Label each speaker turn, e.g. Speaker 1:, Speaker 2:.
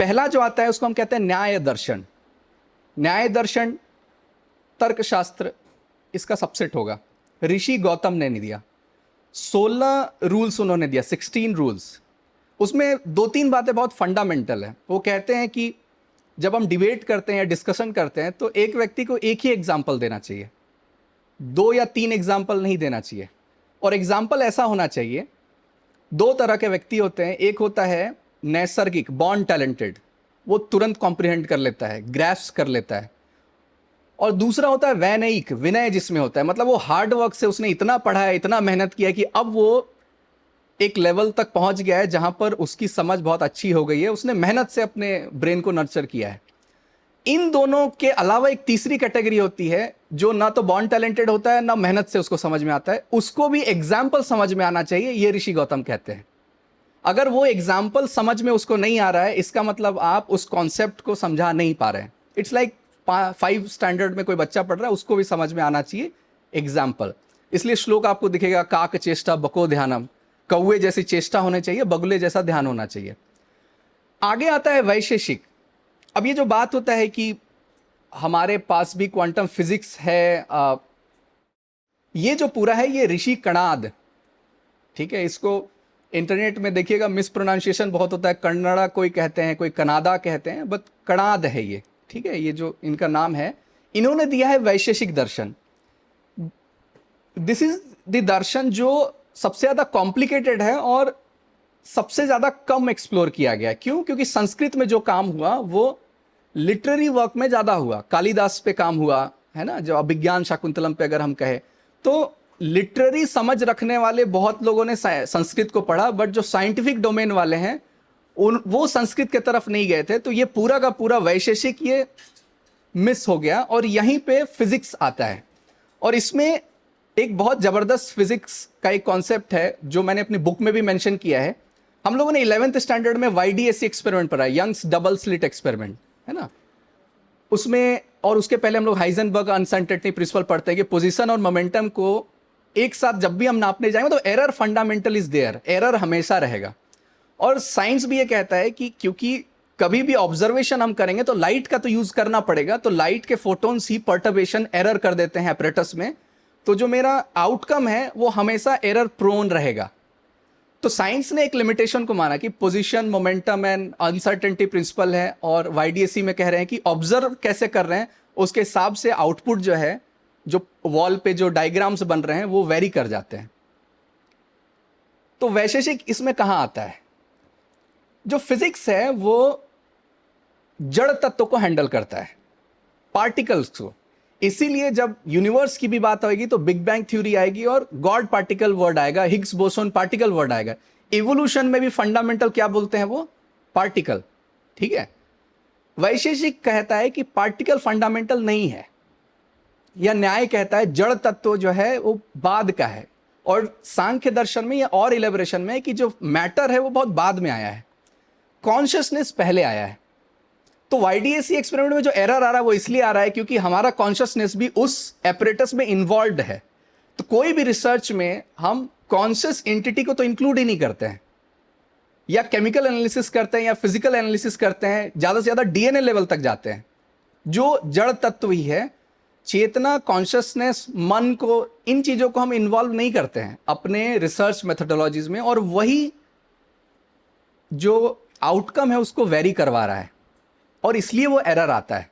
Speaker 1: पहला जो आता है उसको हम कहते हैं न्याय दर्शन। न्याय दर्शन तर्कशास्त्र, इसका सबसेट होगा। ऋषि गौतम ने नहीं दिया, 16 रूल्स उन्होंने दिया, 16 रूल्स। उसमें 2-3 बातें बहुत फंडामेंटल है। वो कहते हैं कि जब हम डिबेट करते हैं या डिस्कशन करते हैं तो एक व्यक्ति को एक ही एग्जाम्पल देना चाहिए, 2 या 3 एग्जाम्पल नहीं देना चाहिए। और एग्जाम्पल ऐसा होना चाहिए, 2 तरह के व्यक्ति होते हैं। एक होता है नैसर्गिक, बॉर्न टैलेंटेड, वो तुरंत कॉम्प्रिहेंड कर लेता है, ग्रैस्प कर लेता है। और दूसरा होता है वैनयिक, विनय जिसमें होता है, मतलब वो हार्ड वर्क से उसने इतना पढ़ा है, इतना मेहनत किया है कि अब वो एक लेवल तक पहुंच गया है जहां पर उसकी समझ बहुत अच्छी हो गई है, उसने मेहनत से अपने ब्रेन को नर्चर किया है। इन दोनों के अलावा एक तीसरी कैटेगरी होती है जो ना तो बॉर्न टैलेंटेड होता है ना मेहनत से उसको समझ में आता है, उसको भी एग्जाम्पल समझ में आना चाहिए, ये ऋषि गौतम कहते हैं। अगर वो एग्जाम्पल समझ में उसको नहीं आ रहा है, इसका मतलब आप उस कॉन्सेप्ट को समझा नहीं पा रहे हैं। इट्स लाइक 5 स्टैंडर्ड में कोई बच्चा पढ़ रहा है, उसको भी समझ में आना चाहिए एग्जाम्पल। इसलिए श्लोक आपको दिखेगा, काक चेष्टा बको ध्यानम, कौवे जैसी चेष्टा होनी चाहिए, बगुले जैसा ध्यान होना चाहिए। आगे आता है वैशेषिक। अब ये जो बात होता है कि हमारे पास भी क्वांटम फिजिक्स है, ये जो पूरा है ये ऋषि कणाद, ठीक है। इसको इंटरनेट में देखिएगा, मिस प्रोनाउंसिएशन बहुत होता है, कन्नड़ा कोई कहते हैं, कोई कनाडा कहते हैं, बट कणाद है ये, ठीक है। ये जो इनका नाम है, इन्होंने दिया है वैशेषिक दर्शन। दिस इज द दर्शन जो सबसे ज्यादा कॉम्प्लिकेटेड है और सबसे ज्यादा कम एक्सप्लोर किया गया। क्यों? क्योंकि संस्कृत में जो काम हुआ वो लिटरेरी वर्क में ज्यादा हुआ, कालिदास पे काम हुआ है ना, जो अभिज्ञान शाकुंतलम पे अगर हम कहें तो लिटरेरी समझ रखने वाले बहुत लोगों ने संस्कृत को पढ़ा, बट जो साइंटिफिक डोमेन वाले हैं वो संस्कृत के तरफ नहीं गए थे। तो ये पूरा का पूरा वैशेषिक ये मिस हो गया, और यहीं पे फिजिक्स आता है। और इसमें एक बहुत जबरदस्त फिजिक्स का एक कॉन्सेप्ट है जो मैंने अपनी बुक में भी मेंशन किया है। हम लोगों ने 11th स्टैंडर्ड में YDSC एक्सपेरिमेंट पढ़ा, यंग्स डबल स्लिट एक्सपेरिमेंट, है ना। उसमें और उसके पहले हम लोग हाइजेनबर्ग अनसर्टेनिटी प्रिंसिपल पढ़ते हैं कि पोजीशन और मोमेंटम को एक साथ जब भी हम नापने जाएंगे तो error fundamental is there, error हमेशा रहेगा। और साइंस भी ये कहता है कि क्योंकि कभी भी ऑब्जर्वेशन हम करेंगे तो लाइट का तो यूज करना पड़ेगा, तो लाइट के फोटोन्स ही पर्टर्बेशन एरर कर देते हैं एपरेटस में, तो जो मेरा आउटकम है वो हमेशा एरर प्रोन रहेगा। तो साइंस ने एक लिमिटेशन को माना कि position, momentum and uncertainty principle है, और YDSC में कह रहे हैं कि ऑब्जर्व कैसे कर रहे हैं उसके हिसाब से आउटपुट जो है, जो वॉल पे जो डायग्राम्स बन रहे हैं वो वेरी कर जाते हैं। तो वैशेषिक इसमें कहां आता है? जो फिजिक्स है वो जड़ तत्व को हैंडल करता है, पार्टिकल्स को। इसीलिए जब यूनिवर्स की भी बात आएगी तो बिग बैंग थ्योरी आएगी और गॉड पार्टिकल वर्ड आएगा, हिग्स बोसोन पार्टिकल वर्ड आएगा। इवोल्यूशन में भी फंडामेंटल क्या बोलते हैं वो? पार्टिकल, ठीक है। वैशेषिक कहता है कि पार्टिकल फंडामेंटल नहीं है, या न्याय कहता है जड़ तत्व जो है वो बाद का है। और सांख्य दर्शन में या और इलेबोरेशन में कि जो मैटर है वो बहुत बाद में आया है, कॉन्शियसनेस पहले आया है। तो YDSC एक्सपेरिमेंट में जो एरर आ रहा है वो इसलिए आ रहा है क्योंकि हमारा कॉन्शियसनेस भी उस एपरेटस में इन्वॉल्व है। तो कोई भी रिसर्च में हम कॉन्शियस एंटिटी को तो इंक्लूड ही नहीं करते हैं, या केमिकल एनालिसिस करते हैं या फिजिकल एनालिसिस करते हैं, ज्यादा से ज्यादा DNA लेवल तक जाते हैं। जो जड़ तत्व ही है, चेतना, कॉन्शियसनेस, मन को, इन चीजों को हम इन्वॉल्व नहीं करते हैं अपने रिसर्च मेथोडोलॉजीज में, और वही जो आउटकम है उसको वेरी करवा रहा है, और इसलिए वो एरर आता है।